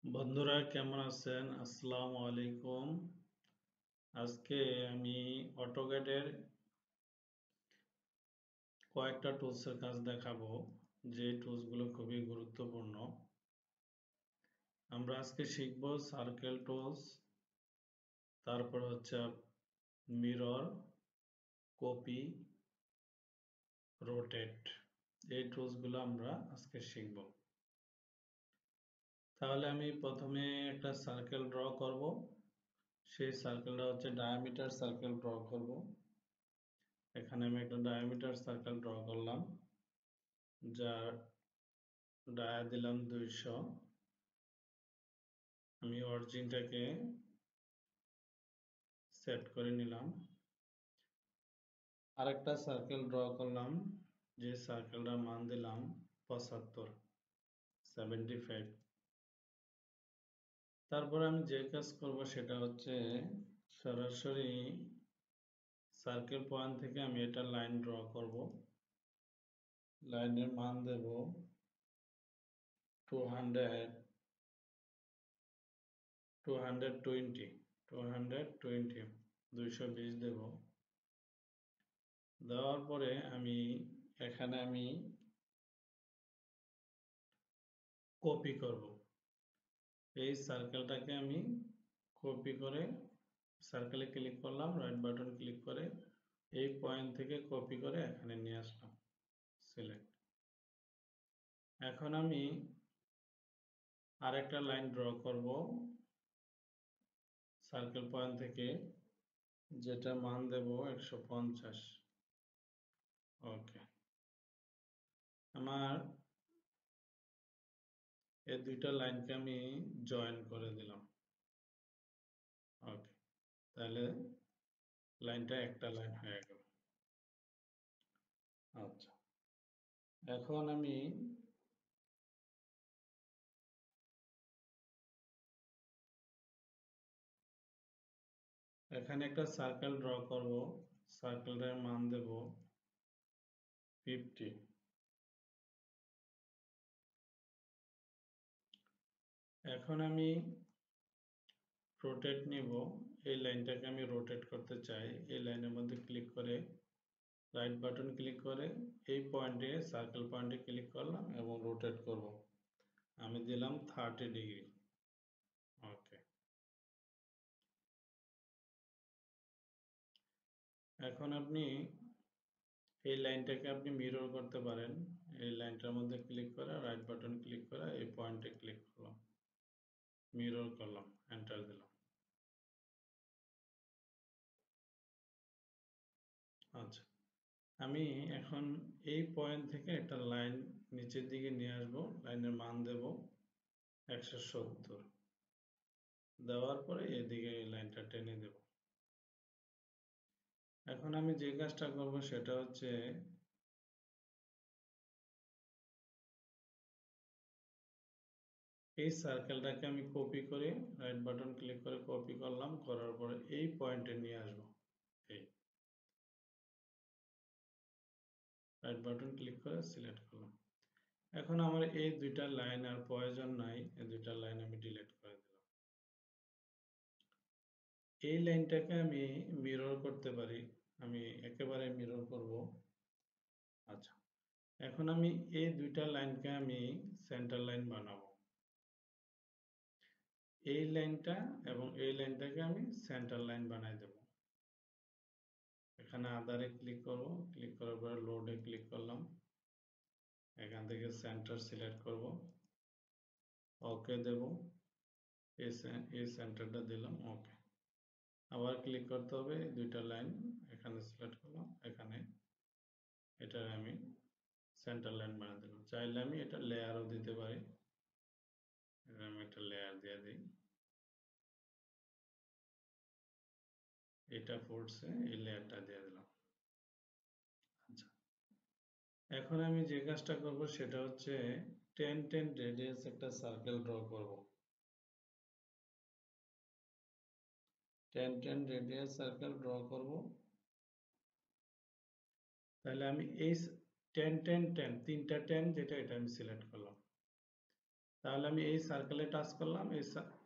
বন্ধুরা কেমন আছেন? আসসালামু আলাইকুম। আজকে আমি অটোক্যাডের কয়েকটা টুলসের কাজ দেখাবো, যে টুলসগুলো খুবই গুরুত্বপূর্ণ। আমরা আজকে শিখব সার্কেল টুলস, তারপর হচ্ছে মিরর, কপি, রোটেট। এই টুলসগুলো আমরা আজকে শিখব। তাহলে আমি প্রথমে একটা সার্কেল ড্র করব। সেই সার্কেলটা হচ্ছে ডায়ামিটার সার্কেল ড্র করব। এখানে আমি একটা ডায়ামিটার সার্কেল ড্র করলাম, যার ডায়া দিলাম 200। আমি অরিজিনটাকে সেট করে নিলাম। আরেকটা সার্কেল ড্র করলাম, যে সার্কেলটার মান দিলাম 75। তারপরে আমি যে কাজ করব সেটা হচ্ছে সরাসরি সার্কেল পয়েন্ট থেকে আমি এটা লাইন ড্র করব। লাইনের মান দেব 200, 220, 220 দেব। দেওয়ার পরে এখানে আমি কপি করব। এই সার্কেলটাকে আমি কপি করে সার্কেলে ক্লিক করলাম, রাইট বাটন ক্লিক করে এই পয়েন্ট থেকে কপি করে এখানে নিয়ে আসলাম, সিলেক্ট। এখন আমি আরেকটা লাইন ড্র করব সার্কেল পয়েন্ট থেকে, যেটা মান দেব 150। ওকে, আমার এই দুইটা লাইনকে আমি জয়েন করে দিলাম। ওকে, তাহলে লাইনটা একটা লাইন হয়ে গেল। আচ্ছা, এখন আমি এখানে একটা সার্কেল ড্র করব। সার্কেলটার মান দেব 50। এখন আমি রোটেট নিব। এই লাইনটাকে আমি রোটেট করতে চাই। এই লাইনের মধ্যে ক্লিক করে রাইট বাটন ক্লিক করে এই পয়েন্টে, সার্কেল পয়েন্টে ক্লিক করলাম এবং রোটেট করব। আমি দিলাম 30 ডিগ্রি। ওকে, এখন আপনি এই লাইনটাকে আপনি মিরর করতে পারেন। এই লাইনটার মধ্যে ক্লিক করে রাইট বাটন ক্লিক করে এই পয়েন্টে ক্লিক করলাম, মিরর করলাম, এন্টার দিলাম। আচ্ছা, আমি এখন এই পয়েন্ট থেকে একটা লাইন নিচের দিকে নিয়ে আসবো। লাইনের মান দেব 170। দেওয়ার পরে এদিকে এই লাইনটা টেনে দেব। এখন আমি যে কাজটা করব সেটা হচ্ছে এই সার্কেলটাকে আমি কপি করে রাইট বাটন ক্লিক করে কপি করলাম, করার পরে এই পয়েন্টে নিয়ে আসবো। এই রাইট বাটন ক্লিক করে সিলেক্ট করলাম। এখন আমার এই দুইটা লাইন আর প্রয়োজন নাই, এই দুইটা লাইন আমি ডিলিট করে দিলাম। এই লাইনটাকে আমি মিরর করতে পারি। আমি একেবারে মিরর করব। আচ্ছা, এখন আমি এই দুইটা লাইনকে আমি সেন্টার লাইন বানাবো। এই লাইনটা এবং এই লাইনটাকে আমি সেন্টার লাইন বানাই দেব। এখানে আধারে ক্লিক করব, ক্লিক করার পরে লোডে ক্লিক করলাম। এখান থেকে সেন্টার সিলেক্ট করব, ওকে দেব। এই সেন্টারটা দিলাম, ওকে। আবার ক্লিক করতে হবে, দুইটা লাইন এখানে সিলেক্ট করলাম, এখানে এটা আমি সেন্টার লাইন বানিয়ে দিলাম। চাইলে আমি এটা লেয়ারও দিতে পারি। আমি একটা লেয়ার দিয়ে দিই। এটা পড়ছে, এই লেয়ারটা দিয়ে দিলাম। আচ্ছা, এখন আমি যে কাজটা করব সেটা হচ্ছে 10 রেডিয়াস একটা সার্কেল ড্র করব। 10 রেডিয়াস সার্কেল ড্র করব। তাহলে আমি এই 10 10 10 তিনটা 10 যেটা, এটা আমি সিলেক্ট করলাম। তাহলে আমি এই সার্কেলে টাচ করলাম,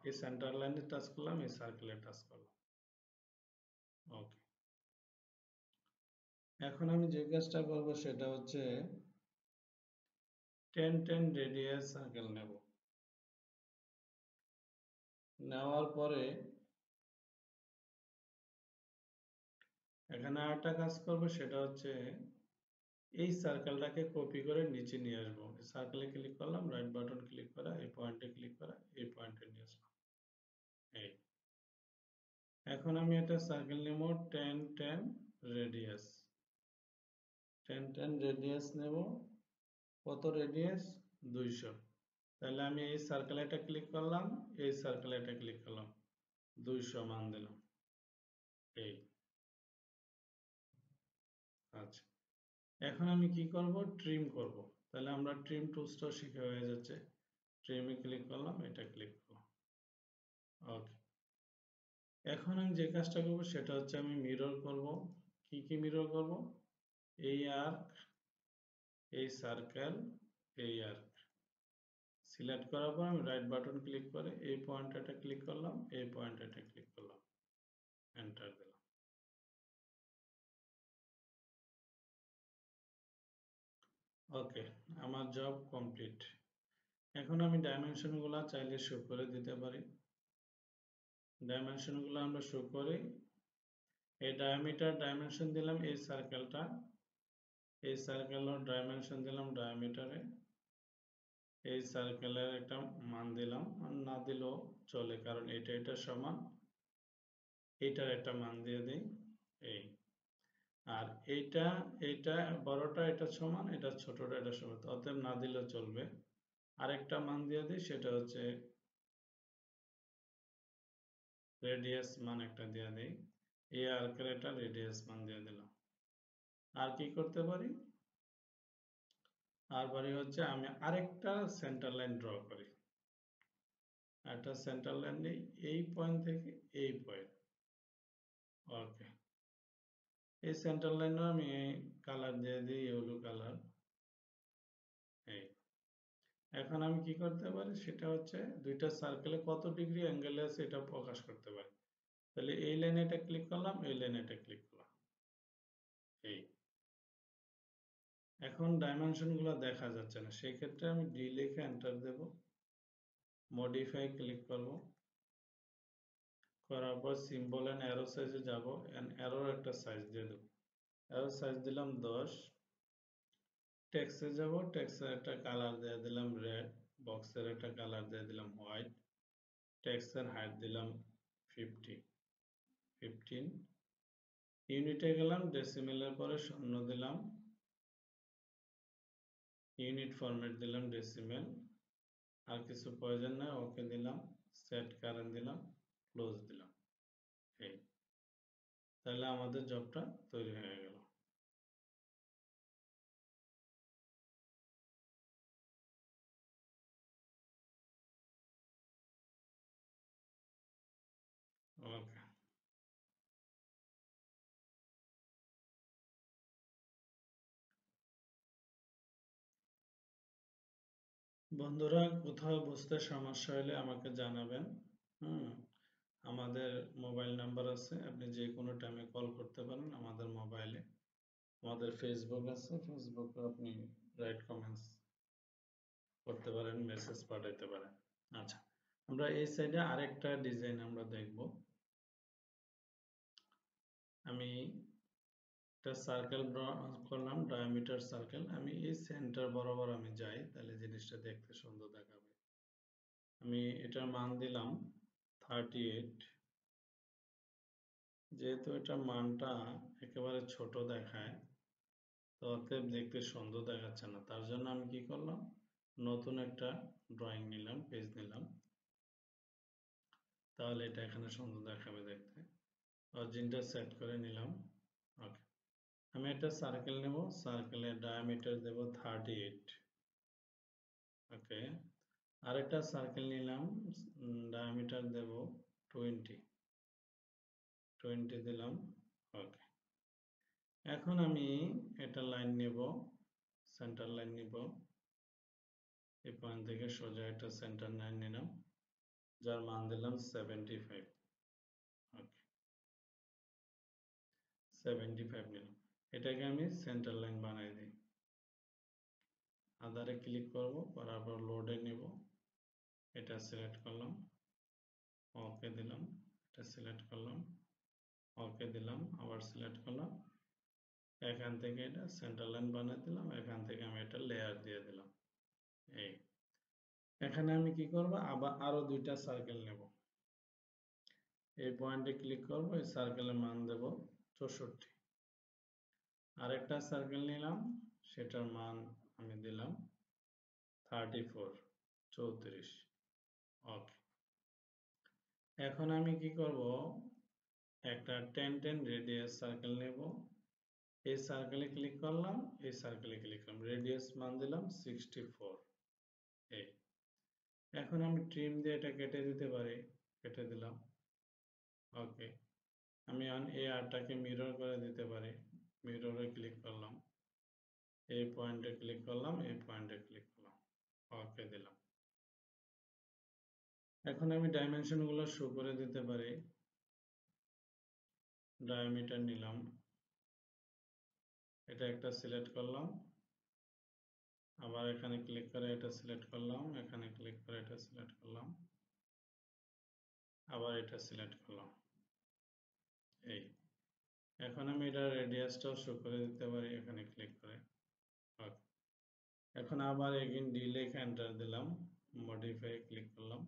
এই সেন্টার লাইনে টাচ করলাম, এই সার্কেলে টাচ করলাম। ওকে, এখন আমি যে কাজটা করব সেটা হচ্ছে 10 রেডিয়াস সার্কেল নেব। নেওয়ার পরে এখানে আরেকটা কাজ করব, সেটা হচ্ছে এই সার্কেলটাকে কপি করে নিচে নিয়ে আসবো। সার্কেলে ক্লিক করলাম, রাইট বাটন ক্লিক করা, এই পয়েন্টে ক্লিক করা, এই পয়েন্টে নিয়ে আসলাম। এই এখন আমি একটা সার্কেল নেব 10 রেডিয়াস। 10 রেডিয়াস নেব। কত রেডিয়াস? 200। তাহলে আমি এই সার্কেলে এটা ক্লিক করলাম, এই সার্কেলে এটা ক্লিক করলাম, 200 মান দিলাম। এই আচ্ছা, এখন আমি কি করব? ট্রিম করব। তাহলে আমরা ট্রিম টুলসটাও শিখে হয়ে যাচ্ছে। ট্রিমে ক্লিক করলাম, এটা ক্লিক করলাম। ওকে, এখন আমি যে কাজটা করব সেটা হচ্ছে আমি মিরর করব। কি মিরর করব? এই আর্ক, এই সার্কেল, এই আর্ক সিলেক্ট করার পর আমি রাইট বাটন ক্লিক করে এই পয়েন্টটা ক্লিক করলাম, এই পয়েন্টটা ক্লিক করলাম, এন্টার দিলাম। ওকে, আমার জব কমপ্লিট। এখন আমি ডাইমেনশন গুলা চাইলে শো করে দিতে পারি। ডাইমেনশন গুলো আমরা শো করি। এই ডায়ামিটার ডাইমেনশন দিলাম এই সার্কেলটা, এই সার্কেলের ডাইমেনশন দিলাম ডায়ামিটারে, এই সার্কেলের একটা মান দিলাম, আর না দিলেও চলে কারণ এটা সমান, এটার একটা মান দিয়ে দিই। এই আর এইটা বড়টা এটা সমান, এটা ছোটটা এটা সমান, অতএব না দিলেও চলবে। আরেকটা মান দিয়ে দিই, সেটা হচ্ছে রেডিয়াস মান একটা দিয়ে দিই। এই আর্কের একটা রেডিয়াস মান দিয়ে দিলাম। আর কি করতে পারি? আর বারি হচ্ছে আমি আরেকটা সেন্টার লাইন ড্র করি। একটা সেন্টার লাইন নেই এই পয়েন্ট থেকে এই পয়েন্ট। ওকে, এই সেন্টার লাইনও আমি কালার দিয়ে দিই ইয়েলো কালার। এই এখন আমি কি করতে পারি সেটা হচ্ছে দুইটা সার্কেলে কত ডিগ্রি অ্যাঙ্গেলে আছে এটা প্রকাশ করতে পারি। তাহলে এই লাইনে এটা ক্লিক করলাম, এই লাইনে এটা ক্লিক করলাম। এই এখন ডাইমেনশন গুলো দেখা যাচ্ছে না, সেই ক্ষেত্রে আমি ডি লিখে এন্টার দেব। মডিফাই ক্লিক করব, করার পর সিম্বল এন্ড অ্যারো সাইজে যাব, এন্ড অ্যারোর একটা সাইজ দিয়ে দেব। অ্যারো সাইজ দিলাম 10। টেক্সটে যাব, টেক্সটের একটা কালার দিয়ে দিলাম রেড, বক্সের একটা কালার দিয়ে দিলাম হোয়াইট, টেক্সটের হাইট দিলাম 15। ইউনিটে গেলাম, ডেসিমেলের পরে শূন্য দিলাম, ইউনিট ফরম্যাট দিলাম ডেসিমেল, আর কিছু প্রয়োজন নাই, ওকে দিলাম, সেট কারেন্ট দিলাম, ক্লোজ দিলাম। এই তাহলে আমাদের জবটা তৈরি হয়ে গেল। ওকে, বন্ধুরা কোথাও বুঝতে সমস্যা হলে আমাকে জানাবেন। হুম, আমাদের মোবাইল নাম্বার আছে, আপনি যে কোনো টাইমে কল করতে পারেন আমাদের মোবাইলে। আমাদের ফেসবুক আছে, ফেসবুকে আপনি রাইট কমেন্টস করতে পারেন, মেসেজ পাঠাইতে পারেন। আচ্ছা, আমরা এই সাইডে আরেকটা ডিজাইন আমরা দেখব। আমি একটা সার্কেল ড্র করলাম, ডায়ামিটার সার্কেল। আমি এই সেন্টার বরাবর আমি যাই, তাহলে জিনিসটা দেখতে সুন্দর দেখাবে। আমি এটার মান দিলাম 38। যেহেতু এটা মানটা একেবারে ছোট দেখায়, তো অতএব দেখতে সুন্দর দেখাচ্ছে না, তার জন্য আমি কি করলাম, নতুন একটা ড্রয়িং নিলাম, পেজ নিলাম, তাহলে এটা এখানে সুন্দর দেখাবে দেখতে। অরিজিনটা সেট করে নিলাম। ওকে, আমি একটা সার্কেল নেব, সার্কেলের ডায়ামিটার দেব 38। ওকে, আরেকটা সার্কেল নিলাম, ডায়ামিটার দেব 20 দিলাম। ওকে, এখন আমি এটা লাইন নেব, সেন্টার লাইন নিব, এই পয়েন্ট থেকে সোজা একটা সেন্টার লাইন নিলাম, যার মান দিলাম 75। ওকে, 75 নিলাম। এটাকে আমি সেন্টার লাইন বানাই দিই। আদারে ক্লিক করব, করার পর লোডে নিব, এটা সিলেক্ট করলাম, ওকে দিলাম, এটা সিলেক্ট করলাম, ওকে দিলাম, আবার সিলেক্ট করলাম, এখান থেকে এটা সেন্টার লাইন বানিয়ে দিলাম, এখান থেকে আমি এটা লেয়ার দিয়ে দিলাম। এই এখানে আমি কি করব, আবার আরো দুইটা সার্কেল নেব। এই পয়েন্টে ক্লিক করব, এই সার্কেলের মান দেব 64। আরেকটা সার্কেল নিলাম, সেটার মান আমি দিলাম 34। ওকে, এখন আমি কি করব, একটা 10 রেডিয়াস সার্কেল নেব। এই সার্কেলে ক্লিক করলাম, এই সার্কেলে ক্লিক করলাম, রেডিয়াস মান দিলাম 64। এই এখন আমি ট্রিম দিয়ে এটা কেটে দিতে পারি, কেটে দিলাম। ওকে, আমি এই আরটাকে মিরর করে দিতে পারি, মিররে ক্লিক করলাম, এই পয়েন্টে ক্লিক করলাম, এই পয়েন্টে ক্লিক করলাম, ওকে দিলাম। এখন আমি ডাইমেনশন গুলো শো করে দিতে পারি। ডায়ামিটার নিলাম, এটা একটা সিলেক্ট করলাম, আবার এখানে ক্লিক করে এটা সিলেক্ট করলাম, এখানে ক্লিক করে এটা সিলেক্ট করলাম, আবার এটা সিলেক্ট করলাম। এই এখন আমি এটা রেডিয়াসটাও শো করে দিতে পারি, এখানে ক্লিক করে। ওকে, এখন আবার এগেইন ডি লিখে এন্টার দিলাম, মডিফাই ক্লিক করলাম,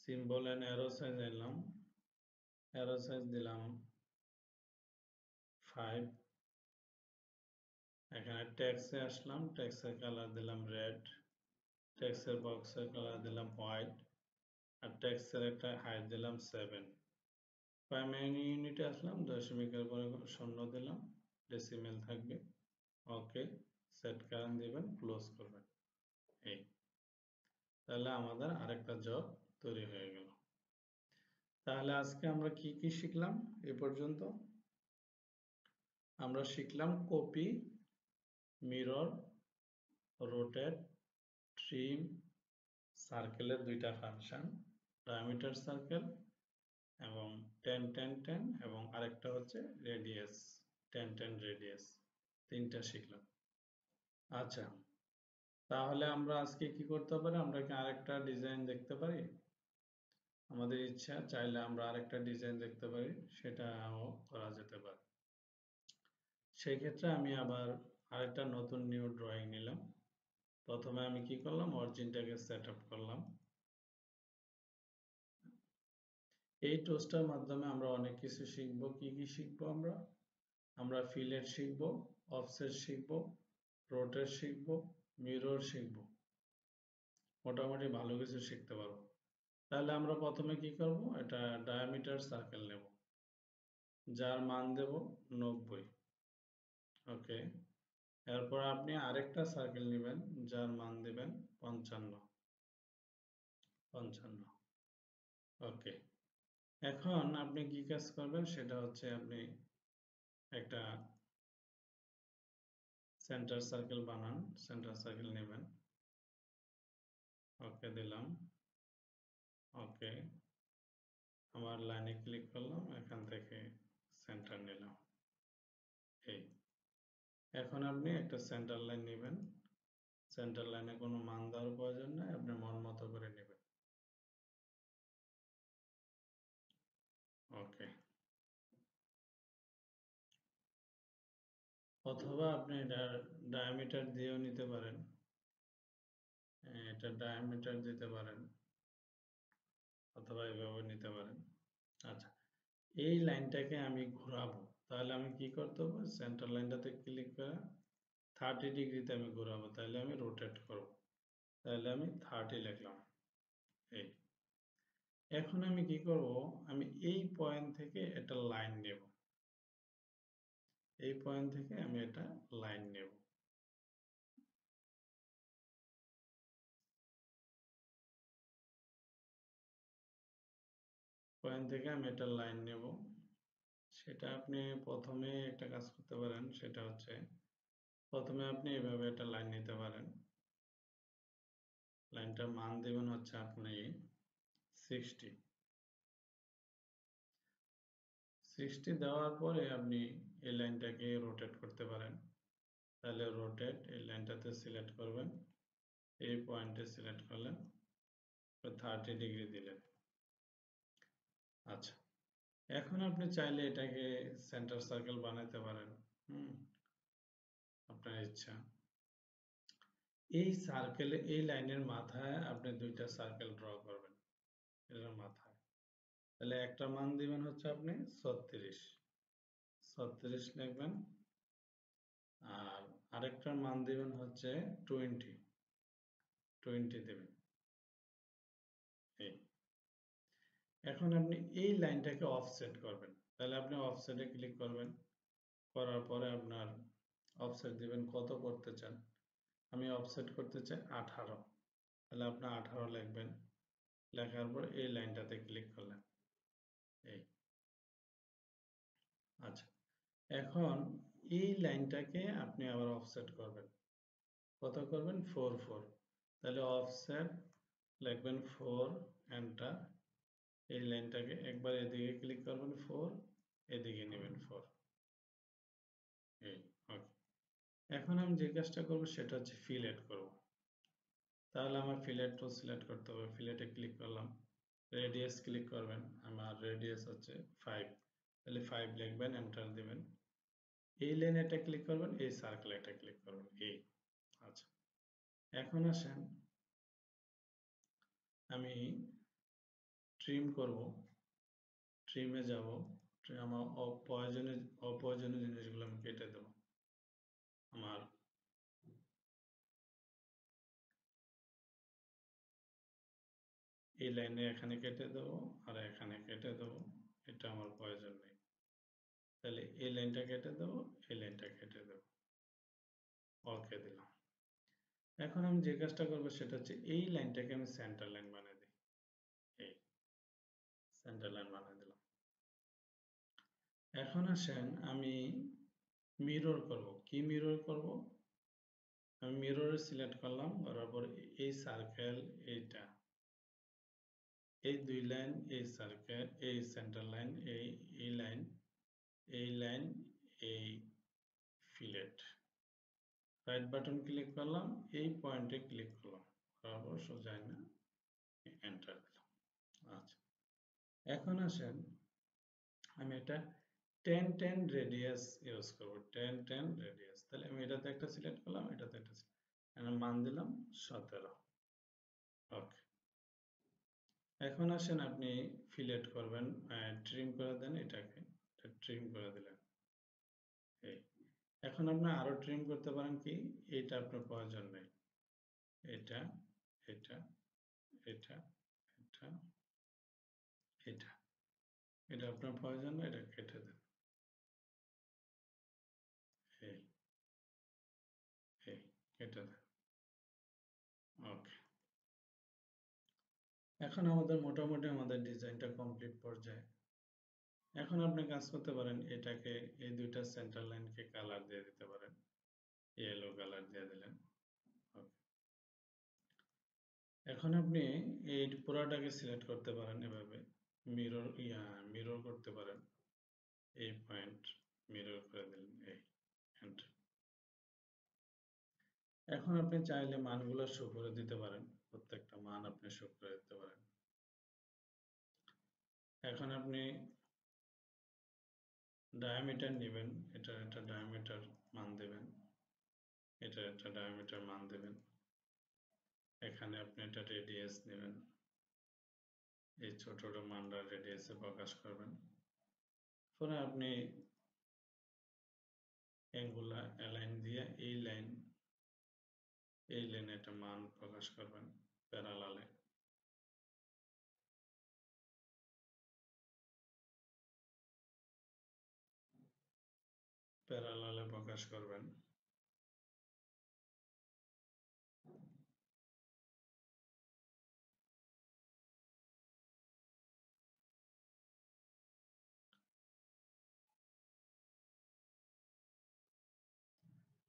সিম্বল এন্ড অ্যারো সাইজ নিলাম, অ্যারো সাইজ দিলাম 5। এখানে টেক্সটে আসলাম, টেক্সটের কালার দিলাম রেড, টেক্সটের বক্সের কালার দিলাম হোয়াইট, আর টেক্সটের একটা হাইট দিলাম 7। প্রাইমারি ইউনিটে আসলাম, দশমিকের পরে শূন্য দিলাম, ডেসিমেল থাকবে। ওকে, সেট কারেন্ট দিবেন, ক্লোজ করবেন। এই তাহলে আমাদের আরেকটা জব তৈরি হয়ে গেল। তাহলে আজকে আমরা কি কি শিখলাম? এ পর্যন্ত আমরা শিখলাম কপি, মিরর, রোটেট, ট্রিম, সার্কেলের দুইটা ফাংশন, ডায়ামিটার সার্কেল এবং 10-10-10, এবং আরেকটা হচ্ছে রেডিয়াস, 10-10 রেডিয়াস। তিনটা শিখলাম। আচ্ছা, তাহলে আমরা আজকে কি করতে পারি, আমরা কি আরেকটা ডিজাইন দেখতে পারি? আমাদের ইচ্ছা চাইলে আমরা আরেকটা ডিজাইন দেখতে পারি, সেটাও করা যেতে পারে। সেই ক্ষেত্রে আমি আবার আরেকটা নতুন নিউ ড্রয়িং নিলাম। প্রথমে আমি কি করলাম, অরিজিনটাকে সেট আপ করলাম। এই টুলসটার মাধ্যমে আমরা অনেক কিছু শিখব। কি কি শিখবো আমরা ফিলেট শিখব, অফসেট শিখব, রোটেট শিখব, মিরর শিখব। মোটামুটি ভালো কিছু শিখতে পারবো। তাহলে আমরা প্রথমে কি করব, এটা ডায়ামিটার সার্কেল নেব, যার মান দেব 90। ওকে, এরপর আপনি আরেকটা সার্কেল নেবেন, যার মান দেবেন 55। ওকে, এখন আপনি কি কাজ করবেন, সেটা হচ্ছে আপনি একটা সেন্টার সার্কেল বানান, সেন্টার সার্কেল নেবেন। ওকে দিলাম, ওকে, আমার লাইনে ক্লিক করলাম, এখান থেকে সেন্টার নিলাম। এই এখন আপনি একটা সেন্টার লাইন নেবেন, সেন্টার লাইনে কোনো মান দেওয়ার প্রয়োজন নাই, আপনি মন মতো করে নেবেন। ওকে, অথবা আপনি এটা ডায়ামিটার দিয়েও নিতে পারেন, এটা ডায়ামিটার দিতে পারেন, অথবা এভাবে নিতে পারেন। আচ্ছা, এই লাইনটাকে আমি ঘোরাবো, তাহলে আমি কি করতে হবে, সেন্টার লাইনটাতে ক্লিক করে 30 ডিগ্রিতে আমি ঘোরাবো, তাহলে আমি রোটেট করব, তাহলে আমি 30 লিখলাম। এই এখন আমি কি করব, আমি এই পয়েন্ট থেকে একটা লাইন নেব, এই পয়েন্ট থেকে আমি একটা লাইন নেব। পয়েন্ট থেকে আমি একটা লাইন নেব, সেটা আপনি প্রথমে একটা কাজ করতে পারেন, সেটা হচ্ছে প্রথমে আপনি এভাবে একটা লাইন নিতে পারেন, লাইনটার মান দেবেন হচ্ছে আপনি 60 দেওয়ার পরে আপনি এই লাইনটাকে রোটেট করতে পারেন। তাহলে রোটেট এই লাইনটাতে সিলেক্ট করবেন, এই পয়েন্টে সিলেক্ট করলেন, 30 ডিগ্রি দিলেন। আচ্ছা, এখন আপনি চাইলে এটাকে সেন্টার সার্কেল বানাতে পারেন, আপনার ইচ্ছা। এই সার্কেলে, এই লাইনের মাথায় আপনি দুইটা সার্কেল ড্র করবেন, এটার মাথায়। তাহলে একটা মান দিবেন হচ্ছে আপনি 36 লিখবেন, আর আরেকটার মান দিবেন হচ্ছে 20 দেবেন। এখন আপনি এই লাইনটাকে অফসেট করবেন, তাহলে আপনি অফসেটে ক্লিক করবেন, করার পরে আপনার অফসেট দিবেন কত করতে চান। আমি অফসেট করতে চাই 18, তাহলে আপনি 18 লিখবেন, লেখার পর এই লাইনটাতে ক্লিক করলেন। এই আচ্ছা, এখন এই লাইনটাকে আপনি আবার অফসেট করবেন, কত করবেন 4, তাহলে অফসেট লিখবেন 4, এন্টার। এই লাইনটাকে একবার এদিকে ক্লিক করবেন 4, এদিকে নেবেন 4। এই ওকে। এখন আমি যে কাজটা করব সেটা হচ্ছে ফিলেট করব। তাহলে আমার ফিলেট টুল সিলেক্ট করতে হবে, ফিলেটে ক্লিক করলাম, রেডিয়াস ক্লিক করবেন, আমার রেডিয়াস হচ্ছে 5, তাহলে 5 লিখবেন, এন্টার দিবেন। এই লাইনে এটা ক্লিক করবেন, এই সার্কেলে এটা ক্লিক করবেন। এই আচ্ছা, এখন আসেন আমি ট্রিম করব, ট্রিমে যাব, আমার অপ্রয়োজনীয় জিনিসগুলো আমি কেটে দেব। আমার এই লাইনে এখানে কেটে দেব, আর এখানে কেটে দেব, এটা আমার প্রয়োজন নেই। তাহলে এই লাইনটা কেটে দেব, এই লাইনটা কেটে দেব, ওকে দিলাম। এখন আমি যে কাজটা করবো সেটা হচ্ছে এই লাইনটাকে আমি সেন্টার লাইন বানিয়ে দিই। এই সেন্টার লাইন বানিয়ে দিলাম। এখন আসেন আমি মিরর করব। কি মিরর করব? আমি মিররে সিলেক্ট করলাম, করার পর এই সার্কেল, এইটা, এই দুই লাইন, এই সার্কেল, এই সেন্টার লাইন, এই লাইন, এই লাইন, এই ফিলেট, রাইট বাটন ক্লিক করলাম, এই পয়েন্টে ক্লিক করলাম, করার পর সোজা না এন্টার দিলাম। আচ্ছা, এখন আসেন আমি এটা 10 রেডিয়াস ইউজ করবো, 10 রেডিয়াস। তাহলে আমি এটাতে একটা সিলেক্ট করলাম, এটাতে একটা মান দিলাম 17। ওকে, এখন আসেন আপনি ফিলেট করবেন, ট্রিম করে দেন, এটাকে ট্রিম করে দিলেন। এই এখন আপনি আরো ট্রিম করতে পারেন, কি এটা আপনার প্রয়োজন নেই, এটা, এটা, এটা, এটা, এটা, এটা আপনার প্রয়োজন নেই, এটা কেটে দেন। এই এই কেটে দেন। ওকে, এখন আমাদের মোটামুটি আমাদের ডিজাইনটা কমপ্লিট পর্যায়ে। এখন আপনি কাজ করতে পারেন, এটাকে এই দুইটা সেন্টার লাইনকে কালার দিয়ে দিতে পারেন, ইয়েলো কালার দিয়ে দিলেন। এখন আপনি এই পুরাটাকে সিলেক্ট করতে পারেন, এভাবে মিরর করতে পারেন, এই পয়েন্ট মিরর করে দিলেন, এই এন্টার। এখন আপনি চাইলে মানগুলো শো করে দিতে পারেন, প্রত্যেকটা মান আপনি শো করে দিতে পারেন। এখন আপনি ডায়ামিটার নেবেন, এটার একটা ডায়ামিটার মান দেবেন, এটার একটা ডায়ামিটার মান দেবেন। এখানে আপনি একটা রেডিয়াস নেবেন, এই ছোট ছোট মানটা রেডিয়াসে প্রকাশ করবেন। পরে আপনি এগুলা অ্যালাইন দিয়ে এই লাইনে একটা মান প্রকাশ করবেন, প্যারালালে। প্যারালালে প্রকাশ করবেন।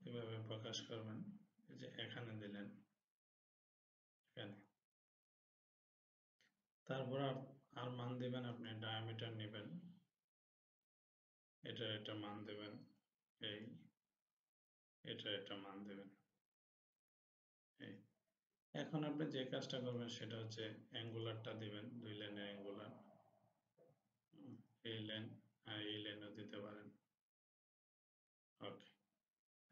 এভাবে প্রকাশ করবেন, এই যে এখানে দিলেন, এখানে তারপর আর মান দিবেন, আপনি ডায়ামিটার নেবেন, এটা মান দেবেন, এই এটা মান দেবেন। এই এখন আপনি যে কাজটা করবেন সেটা হচ্ছে অ্যাঙ্গুলারটা দিবেন, 2 লাইনের অ্যাঙ্গুলার, এই লাইন আর এই লাইনও দিতে পারেন। ওকে,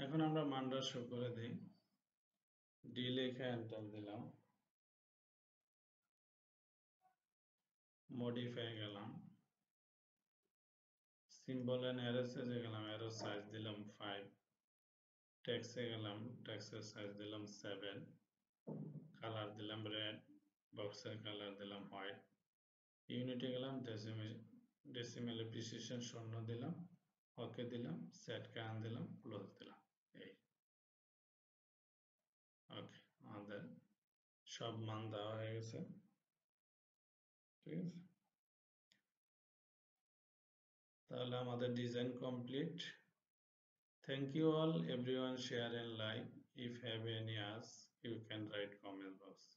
এখন আমরা মানটা শো করে দিই। ডি লিখে এন্টার দিলাম, মডিফাই গেলাম, সিম্বল এন্ড অ্যারো সাইজে গেলাম, অ্যারো সাইজ দিলাম 5, টেক্সটে গেলাম, টেক্সটের সাইজ দিলাম 7, কালার দিলাম রেড, বক্সের কালার দিলাম হোয়াইট, ইউনিটে গেলাম, ডেসিমেলে প্রিসিশন 0 দিলাম, ওকে দিলাম, সেট কান দিলাম, ক্লোজ দিলাম। এই ওকে, আমাদের সব মান দেওয়া হয়ে গেছে। ঠিক আছে, তাহলে আমাদের design complete. Thank you all everyone, share and like. If have any ask, you can write comment box.